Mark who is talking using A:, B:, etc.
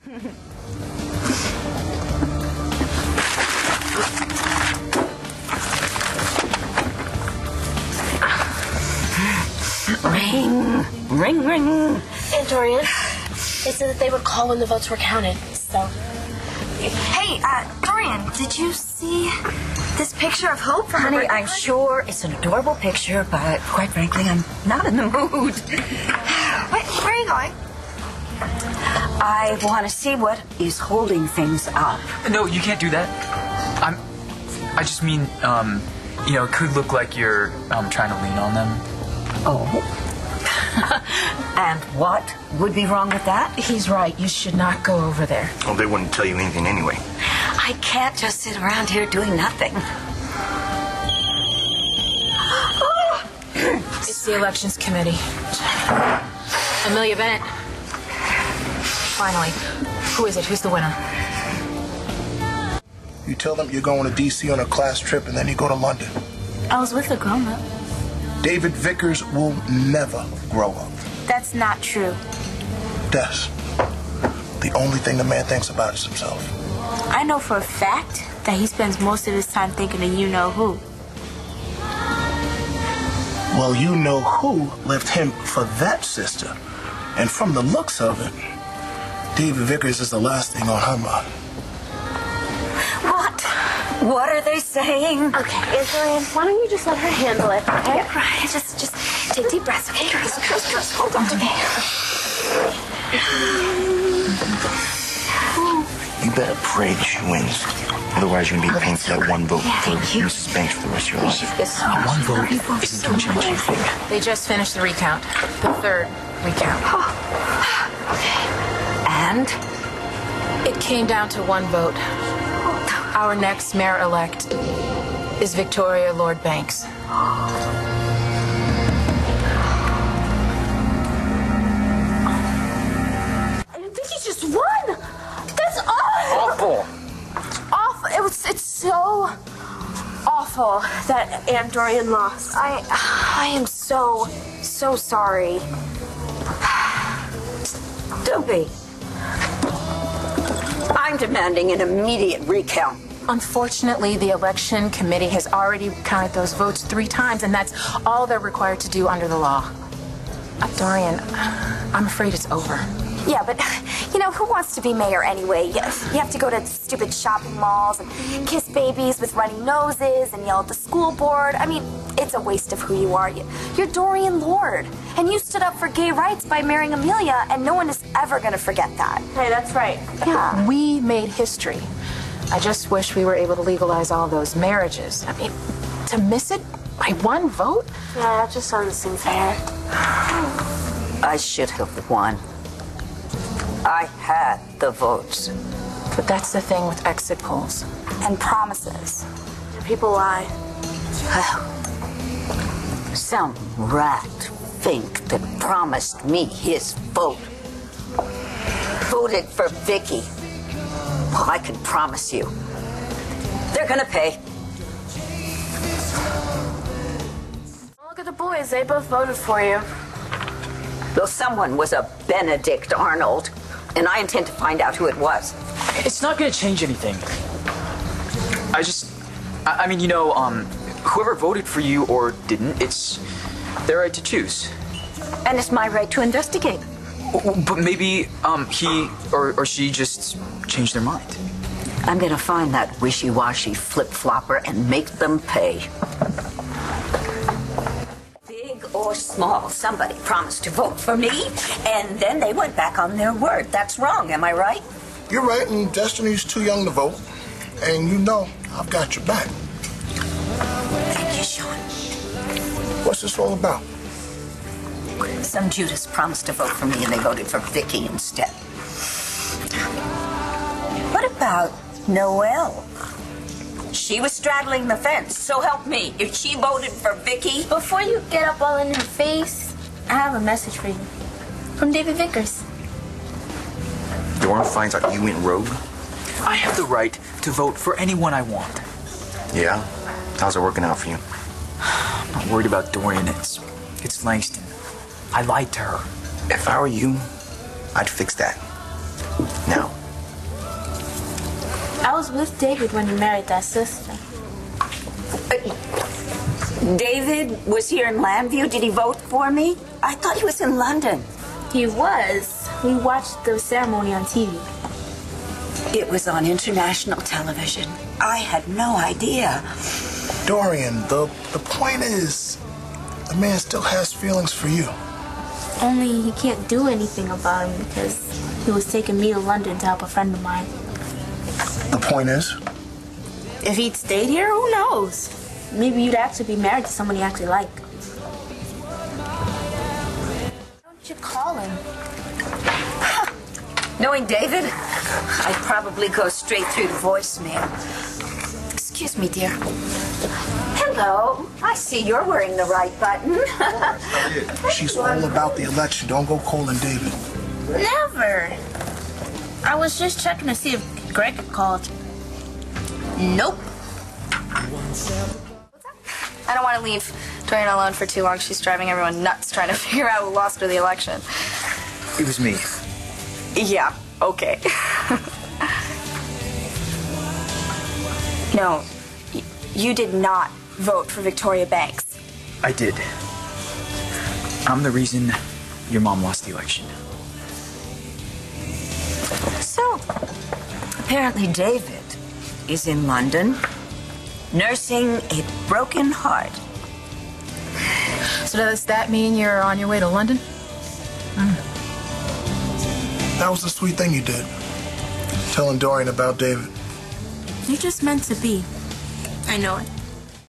A: Ring, ring, ring.
B: And Dorian, they said that they would call when the votes were counted, so...
C: Hey, Dorian, did you see this picture of Hope from
A: Honey, I'm sure it's an adorable picture, but quite frankly, I'm not in the mood.
C: Where are you going?
A: I want to see what is holding things up.
D: No, you can't do that. I just mean, you know, it could look like you're trying to lean on them.
A: Oh. And what would be wrong with that?
B: He's right. You should not go over there.
E: Well, they wouldn't tell you anything anyway.
A: I can't just sit around here doing nothing.
B: It's the elections committee. Amelia Bennett. Finally. Who is it? Who's the winner?
F: You tell them you're going to D.C. on a class trip and then you go to London.
C: I was with a grown-up.
F: David Vickers will never grow up.
C: That's not true.
F: Des, the only thing the man thinks about is himself.
C: I know for a fact that he spends most of his time thinking of you-know-who.
F: Well, you-know-who left him for that sister. And from the looks of it, David Vickers is the last thing on her mind.
A: What? What are they saying?
B: Okay, Dorian, why don't you just let her handle it, okay?
C: Yeah, right. Just take deep breaths, okay? Girls, hold on to me.
E: You better pray that she wins. Otherwise, you're going to be paying for that one vote for Mrs. Banks for the rest of your life.
D: One vote isn't going to change anything.
B: They just finished the recount. The third recount.
A: And?
B: It came down to one vote. Our next mayor-elect is Victoria Lord Banks.
C: Viki just won! That's awful! Awful. It's so awful that Aunt Dorian lost. I am so sorry.
A: Don't be. I'm demanding an immediate recount.
B: Unfortunately, the election committee has already counted those votes 3 times, and that's all they're required to do under the law. Dorian, I'm afraid it's over.
C: Yeah, but, you know, who wants to be mayor anyway? You have to go to stupid shopping malls and kiss babies with runny noses and yell at the school board. I mean, it's a waste of who you are. You're Dorian Lord, and you stood up for gay rights by marrying Amelia, and no one is ever going to forget that.
B: Hey, that's right.
C: Yeah.
B: We made history. I just wish we were able to legalize all those marriages. I mean, to miss it by 1 vote?
C: Yeah, that just doesn't seem fair.
A: I should have won. I had the votes.
B: But that's the thing with exit polls.
C: And promises. People lie.
A: Some rat fink that promised me his vote. Voted for Viki. Well, I can promise you, they're gonna pay.
C: Look at the boys. They both voted for you.
A: Though someone was a Benedict Arnold, and I intend to find out who it was.
D: It's not going to change anything. I mean, you know, whoever voted for you or didn't, it's their right to choose.
A: And it's my right to investigate.
D: But maybe he or she just changed their mind.
A: I'm gonna find that wishy-washy flip-flopper and make them pay. Big or small, somebody promised to vote for me, and then they went back on their word. That's wrong, am I right?
F: You're right, and Destiny's too young to vote. And you know I've got your back.
A: Thank you, Sean.
F: What's this all about?
A: Some Judas promised to vote for me, and they voted for Viki instead. What about Noelle? She was straddling the fence, so help me. If she voted for Viki...
C: Before you get up all in her face, I have a message for you. From David Vickers.
E: Dorian finds out you went rogue?
D: I have the right to vote for anyone I want.
E: Yeah? How's it working out for you?
D: I'm not worried about Dorian. It's Langston. I lied to her.
E: If I were you, I'd fix that. Now,
G: I was with David when you married that sister.
A: David was here in Lambview. Did he vote for me? I thought he was in London.
G: He was. We watched the ceremony on TV.
A: It was on international television. I had no idea.
F: Dorian, the point is, the man still has feelings for you.
G: Only he can't do anything about him because he was taking me to London to help a friend of mine.
F: The point is?
G: If he'd stayed here, who knows? Maybe you'd actually be married to someone you actually like. Why don't you call him?
A: Knowing David, I'd probably go straight through to voicemail. Excuse me, dear. Hello. I see you're wearing the right button.
F: She's all about the election. Don't go calling David.
G: Never. I was just checking to see if Greg had called. Nope.
C: I don't want to leave Dorian alone for too long. She's driving everyone nuts trying to figure out who lost her the election.
D: It was me.
C: Yeah, okay. No, you did not vote for Victoria Banks.
D: I did. I'm the reason your mom lost the election.
A: So, apparently David is in London, nursing a broken heart.
B: So does that mean you're on your way to London?
F: That was the sweet thing you did. Telling Dorian about David.
G: You're just meant to be. I know it.